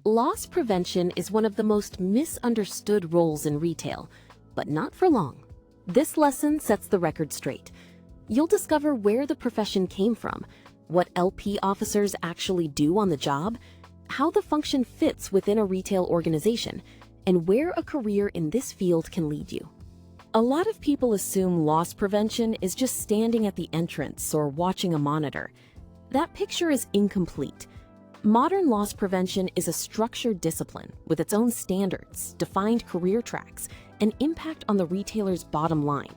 Loss prevention is one of the most misunderstood roles in retail, but not for long. This lesson sets the record straight. You'll discover where the profession came from, what LP officers actually do on the job, how the function fits within a retail organization, and where a career in this field can lead you. A lot of people assume loss prevention is just standing at the entrance or watching a monitor. That picture is incomplete. Modern loss prevention is a structured discipline with its own standards, defined career tracks, and impact on the retailer's bottom line.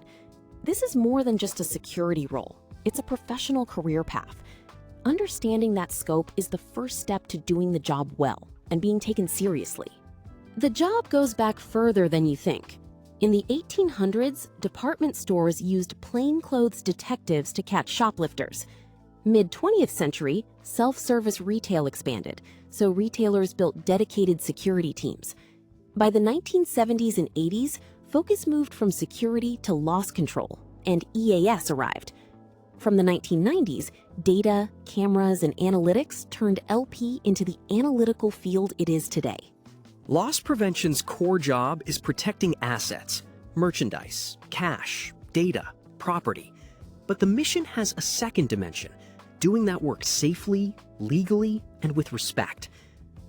This is more than just a security role. It's a professional career path. Understanding that scope is the first step to doing the job well and being taken seriously. The job goes back further than you think. In the 1800s, department stores used plainclothes detectives to catch shoplifters. Mid-20th century, self-service retail expanded, so retailers built dedicated security teams. By the 1970s and 80s, focus moved from security to loss control, and EAS arrived. From the 1990s, data, cameras, and analytics turned LP into the analytical field it is today. Loss prevention's core job is protecting assets, merchandise, cash, data, property. But the mission has a second dimension, doing that work safely, legally, and with respect.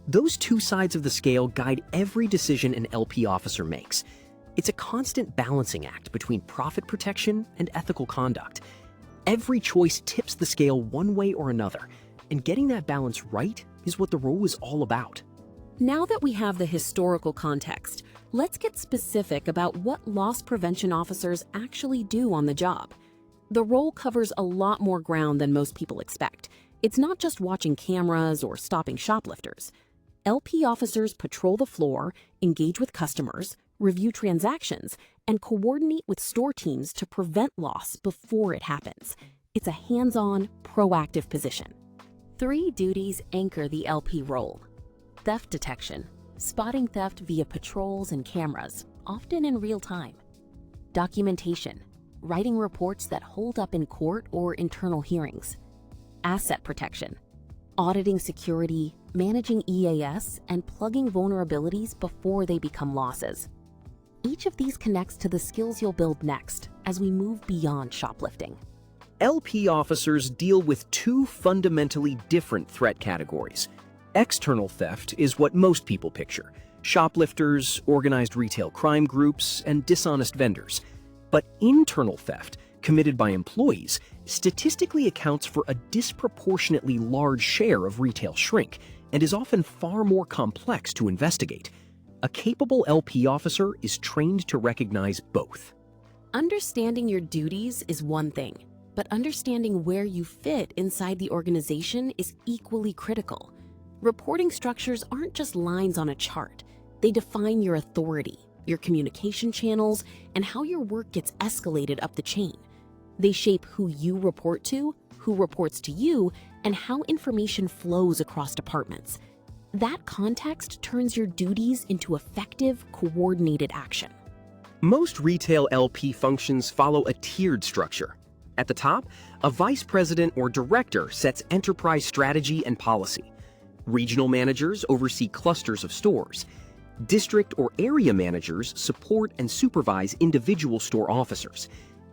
Those two sides of the scale guide every decision an LP officer makes. It's a constant balancing act between profit protection and ethical conduct. Every choice tips the scale one way or another, and getting that balance right is what the role is all about. Now that we have the historical context, let's get specific about what loss prevention officers actually do on the job. The role covers a lot more ground than most people expect. It's not just watching cameras or stopping shoplifters. LP officers patrol the floor, engage with customers, review transactions, and coordinate with store teams to prevent loss before it happens. It's a hands-on, proactive position. 3 duties anchor the LP role. Theft detection, spotting theft via patrols and cameras, often in real time. Documentation, writing reports that hold up in court or internal hearings. Asset protection, auditing security, managing EAS, and plugging vulnerabilities before they become losses. Each of these connects to the skills you'll build next as we move beyond shoplifting. LP officers deal with 2 fundamentally different threat categories. External theft is what most people picture: shoplifters, organized retail crime groups, and dishonest vendors. But internal theft, committed by employees, statistically accounts for a disproportionately large share of retail shrink and is often far more complex to investigate. A capable LP officer is trained to recognize both. Understanding your duties is one thing, but understanding where you fit inside the organization is equally critical. Reporting structures aren't just lines on a chart. They define your authority, your communication channels, and how your work gets escalated up the chain. They shape who you report to, who reports to you, and how information flows across departments. That context turns your duties into effective, coordinated action. Most retail LP functions follow a tiered structure. At the top, a vice president or director sets enterprise strategy and policy. Regional managers oversee clusters of stores. District or area managers support and supervise individual store officers.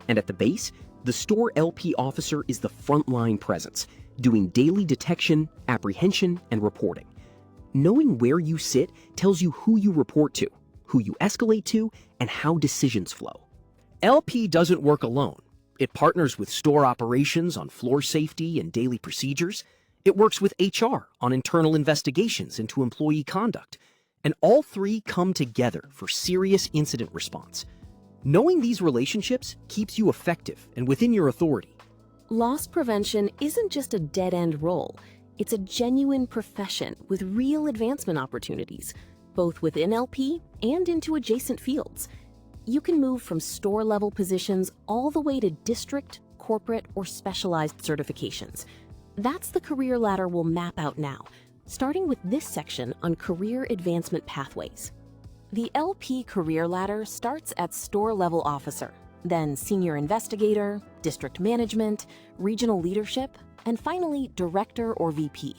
And at the base, the store LP officer is the frontline presence, doing daily detection, apprehension, and reporting. Knowing where you sit tells you who you report to, who you escalate to, and how decisions flow. LP doesn't work alone. It partners with store operations on floor safety and daily procedures. It works with HR on internal investigations into employee conduct. And all 3 come together for serious incident response. Knowing these relationships keeps you effective and within your authority. Loss prevention isn't just a dead-end role. It's a genuine profession with real advancement opportunities, both within LP and into adjacent fields. You can move from store-level positions all the way to district, corporate, or specialized certifications. That's the career ladder we'll map out now, starting with this section on career advancement pathways. The LP career ladder starts at store-level officer, then senior investigator, district management, regional leadership, and finally director or VP.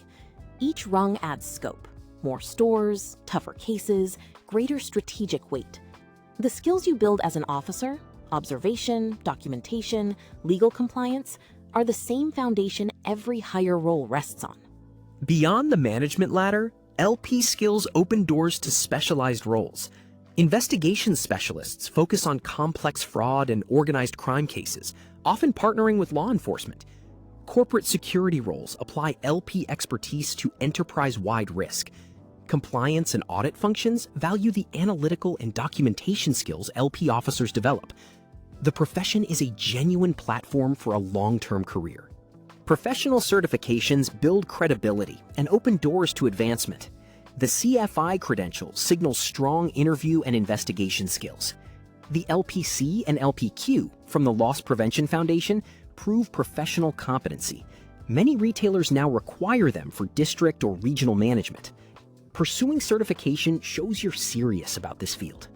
Each rung adds scope. More stores, tougher cases, greater strategic weight. The skills you build as an officer, observation, documentation, legal compliance, are the same foundation every higher role rests on. Beyond the management ladder, LP skills open doors to specialized roles. Investigation specialists focus on complex fraud and organized crime cases, often partnering with law enforcement. Corporate security roles apply LP expertise to enterprise-wide risk. Compliance and audit functions value the analytical and documentation skills LP officers develop. The profession is a genuine platform for a long-term career. Professional certifications build credibility and open doors to advancement. The CFI credential signals strong interview and investigation skills. The LPC and LPQ from the Loss Prevention Foundation prove professional competency. Many retailers now require them for district or regional management. Pursuing certification shows you're serious about this field.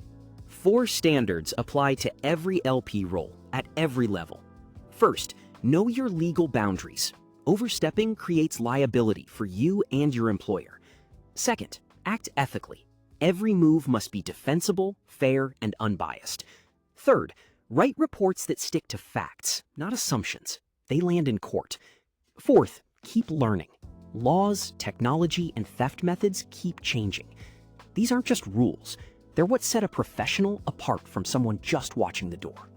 4 standards apply to every LP role at every level. First, know your legal boundaries. Overstepping creates liability for you and your employer. Second, act ethically. Every move must be defensible, fair, and unbiased. Third, write reports that stick to facts, not assumptions. They land in court. Fourth, keep learning. Laws, technology, and theft methods keep changing. These aren't just rules. They're what set a professional apart from someone just watching the door.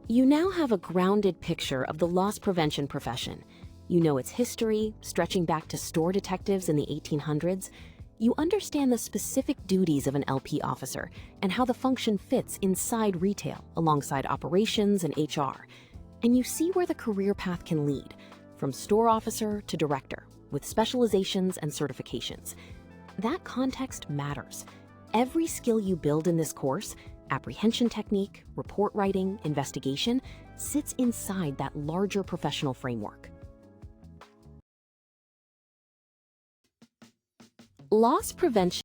You now have a grounded picture of the loss prevention profession. You know its history, stretching back to store detectives in the 1800s. You understand the specific duties of an LP officer and how the function fits inside retail alongside operations and HR. And you see where the career path can lead, from store officer to director, with specializations and certifications. That context matters. Every skill you build in this course, apprehension technique, report writing, investigation, sits inside that larger professional framework. Loss prevention